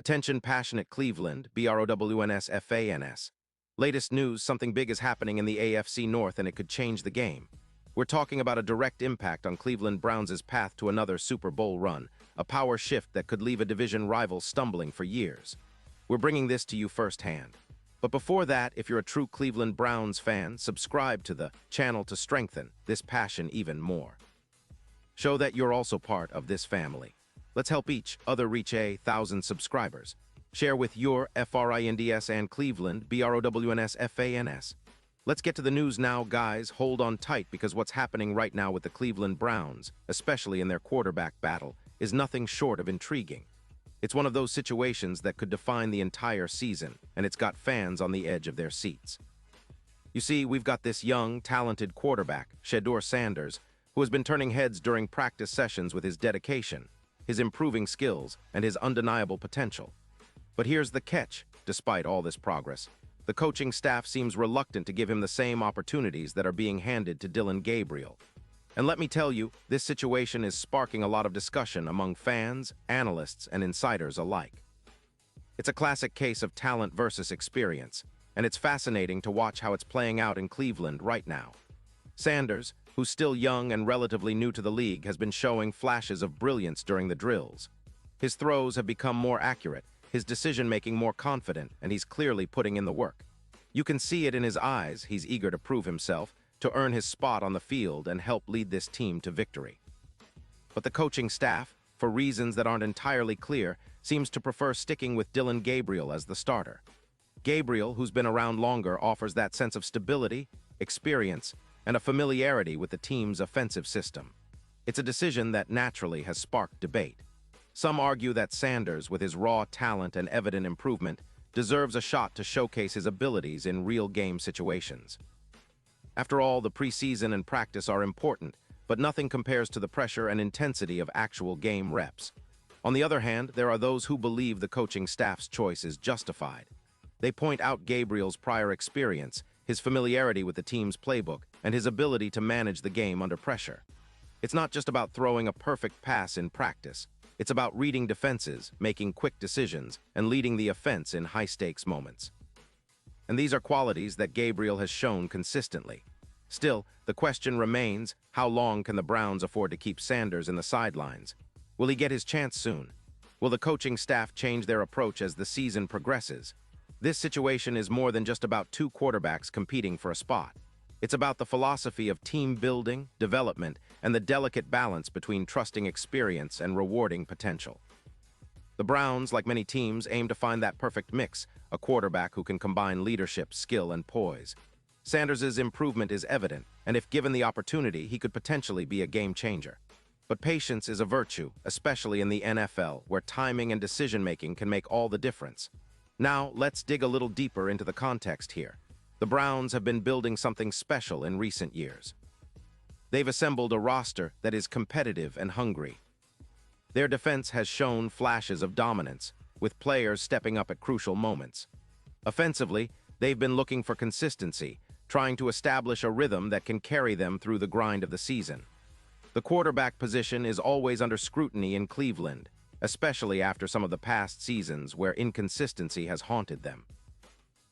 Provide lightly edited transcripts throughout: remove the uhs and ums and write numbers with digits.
Attention passionate Cleveland, BROWNS. Latest news, something big is happening in the AFC North and it could change the game. We're talking about a direct impact on Cleveland Browns' path to another Super Bowl run, a power shift that could leave a division rival stumbling for years. We're bringing this to you firsthand. But before that, if you're a true Cleveland Browns fan, subscribe to the channel to strengthen this passion even more. Show that you're also part of this family. Let's help each other reach 1,000 subscribers. Share with your FRINDS and Cleveland, BROWNS. Let's get to the news now, guys. Hold on tight because what's happening right now with the Cleveland Browns, especially in their quarterback battle, is nothing short of intriguing. It's one of those situations that could define the entire season, and it's got fans on the edge of their seats. You see, we've got this young, talented quarterback, Shedeur Sanders, who has been turning heads during practice sessions with his dedication, his improving skills, and his undeniable potential. But here's the catch: despite all this progress, the coaching staff seems reluctant to give him the same opportunities that are being handed to Dillon Gabriel. And let me tell you, this situation is sparking a lot of discussion among fans, analysts, and insiders alike. It's a classic case of talent versus experience, and it's fascinating to watch how it's playing out in Cleveland right now. Sanders, who's still young and relatively new to the league, has been showing flashes of brilliance during the drills. His throws have become more accurate, his decision-making more confident, and he's clearly putting in the work. You can see it in his eyes. He's eager to prove himself, to earn his spot on the field and help lead this team to victory. But the coaching staff, for reasons that aren't entirely clear, seems to prefer sticking with Dillon Gabriel as the starter. Gabriel, who's been around longer, offers that sense of stability, experience, and a familiarity with the team's offensive system. It's a decision that naturally has sparked debate. Some argue that Sanders, with his raw talent and evident improvement, deserves a shot to showcase his abilities in real game situations. After all, the preseason and practice are important, but nothing compares to the pressure and intensity of actual game reps. On the other hand, there are those who believe the coaching staff's choice is justified. They point out Gabriel's prior experience, his familiarity with the team's playbook, and his ability to manage the game under pressure. It's not just about throwing a perfect pass in practice. It's about reading defenses, making quick decisions, and leading the offense in high-stakes moments. And these are qualities that Gabriel has shown consistently. Still, the question remains, how long can the Browns afford to keep Sanders in the sidelines? Will he get his chance soon? Will the coaching staff change their approach as the season progresses? This situation is more than just about two quarterbacks competing for a spot. It's about the philosophy of team building, development, and the delicate balance between trusting experience and rewarding potential. The Browns, like many teams, aim to find that perfect mix, a quarterback who can combine leadership, skill, and poise. Sanders' improvement is evident, and if given the opportunity, he could potentially be a game changer. But patience is a virtue, especially in the NFL, where timing and decision-making can make all the difference. Now, let's dig a little deeper into the context here. The Browns have been building something special in recent years. They've assembled a roster that is competitive and hungry. Their defense has shown flashes of dominance, with players stepping up at crucial moments. Offensively, they've been looking for consistency, trying to establish a rhythm that can carry them through the grind of the season. The quarterback position is always under scrutiny in Cleveland, especially after some of the past seasons where inconsistency has haunted them.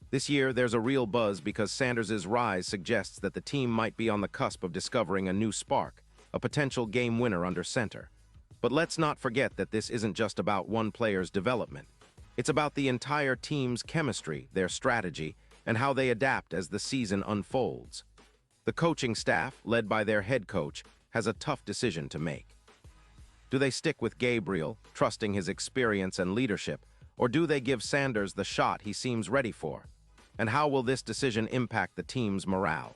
This year, there's a real buzz because Sanders' rise suggests that the team might be on the cusp of discovering a new spark, a potential game winner under center. But let's not forget that this isn't just about one player's development. It's about the entire team's chemistry, their strategy, and how they adapt as the season unfolds. The coaching staff, led by their head coach, has a tough decision to make. Do they stick with Gabriel, trusting his experience and leadership, or do they give Sanders the shot he seems ready for? And how will this decision impact the team's morale?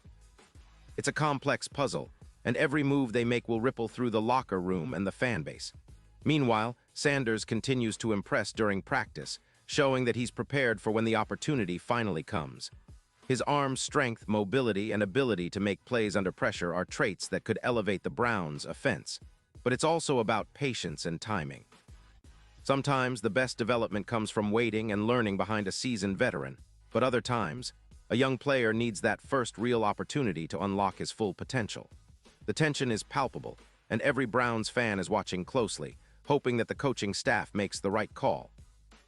It's a complex puzzle, and every move they make will ripple through the locker room and the fan base. Meanwhile, Sanders continues to impress during practice, showing that he's prepared for when the opportunity finally comes. His arm strength, mobility, and ability to make plays under pressure are traits that could elevate the Browns' offense. But it's also about patience and timing. Sometimes the best development comes from waiting and learning behind a seasoned veteran, but other times, a young player needs that first real opportunity to unlock his full potential. The tension is palpable, and every Browns fan is watching closely, hoping that the coaching staff makes the right call.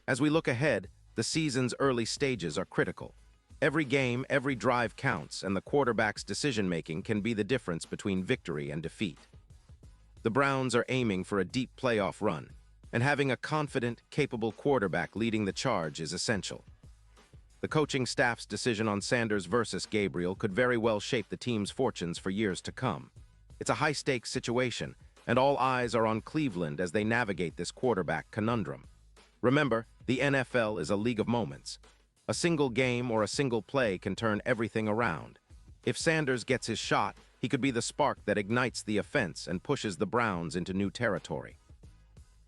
As we look ahead, the season's early stages are critical. Every game, every drive counts, and the quarterback's decision-making can be the difference between victory and defeat. The Browns are aiming for a deep playoff run, and having a confident, capable quarterback leading the charge is essential. The coaching staff's decision on Sanders versus Gabriel could very well shape the team's fortunes for years to come. It's a high-stakes situation, and all eyes are on Cleveland as they navigate this quarterback conundrum. Remember, the NFL is a league of moments. A single game or a single play can turn everything around. If Sanders gets his shot, he could be the spark that ignites the offense and pushes the Browns into new territory.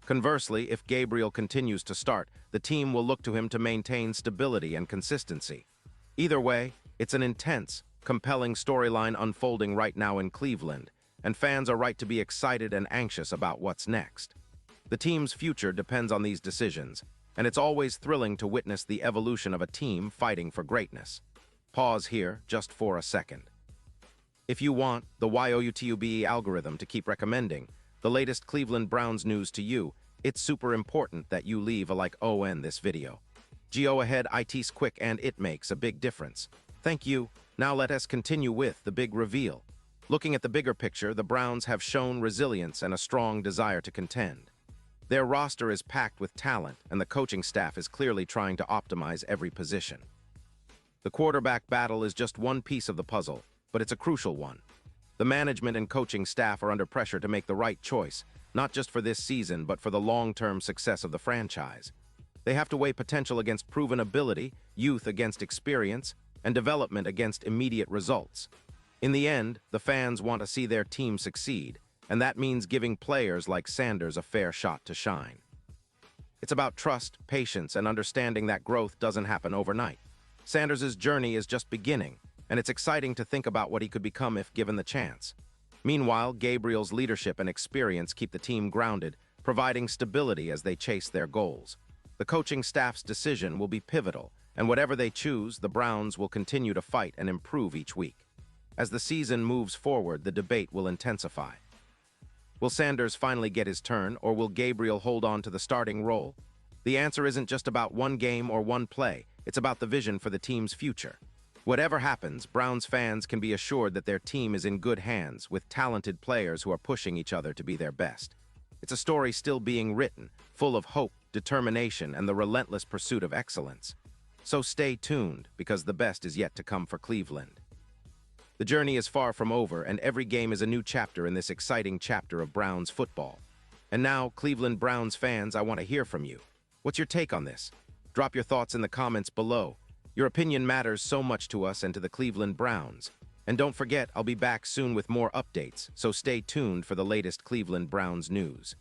Conversely, if Gabriel continues to start, the team will look to him to maintain stability and consistency. Either way, it's an intense, compelling storyline unfolding right now in Cleveland, and fans are right to be excited and anxious about what's next. The team's future depends on these decisions, and it's always thrilling to witness the evolution of a team fighting for greatness. Pause here just for a second. If you want the YouTube algorithm to keep recommending the latest Cleveland Browns news to you, it's super important that you leave a like on this video. Go ahead, it's quick and it makes a big difference. Thank you. Now let us continue with the big reveal. Looking at the bigger picture, the Browns have shown resilience and a strong desire to contend. Their roster is packed with talent, and the coaching staff is clearly trying to optimize every position. The quarterback battle is just one piece of the puzzle, but it's a crucial one. The management and coaching staff are under pressure to make the right choice, not just for this season, but for the long-term success of the franchise. They have to weigh potential against proven ability, youth against experience, and development against immediate results. In the end, the fans want to see their team succeed, and that means giving players like Sanders a fair shot to shine. It's about trust, patience, and understanding that growth doesn't happen overnight. Sanders' journey is just beginning, and it's exciting to think about what he could become if given the chance. Meanwhile, Gabriel's leadership and experience keep the team grounded, providing stability as they chase their goals. The coaching staff's decision will be pivotal, and whatever they choose, the Browns will continue to fight and improve each week. As the season moves forward, the debate will intensify. Will Sanders finally get his turn, or will Gabriel hold on to the starting role? The answer isn't just about one game or one play, it's about the vision for the team's future. Whatever happens, Browns fans can be assured that their team is in good hands, with talented players who are pushing each other to be their best. It's a story still being written, full of hope, determination, and the relentless pursuit of excellence. So stay tuned, because the best is yet to come for Cleveland. The journey is far from over, and every game is a new chapter in this exciting chapter of Browns football. And now, Cleveland Browns fans, I want to hear from you. What's your take on this? Drop your thoughts in the comments below. Your opinion matters so much to us and to the Cleveland Browns. And don't forget, I'll be back soon with more updates, so stay tuned for the latest Cleveland Browns news.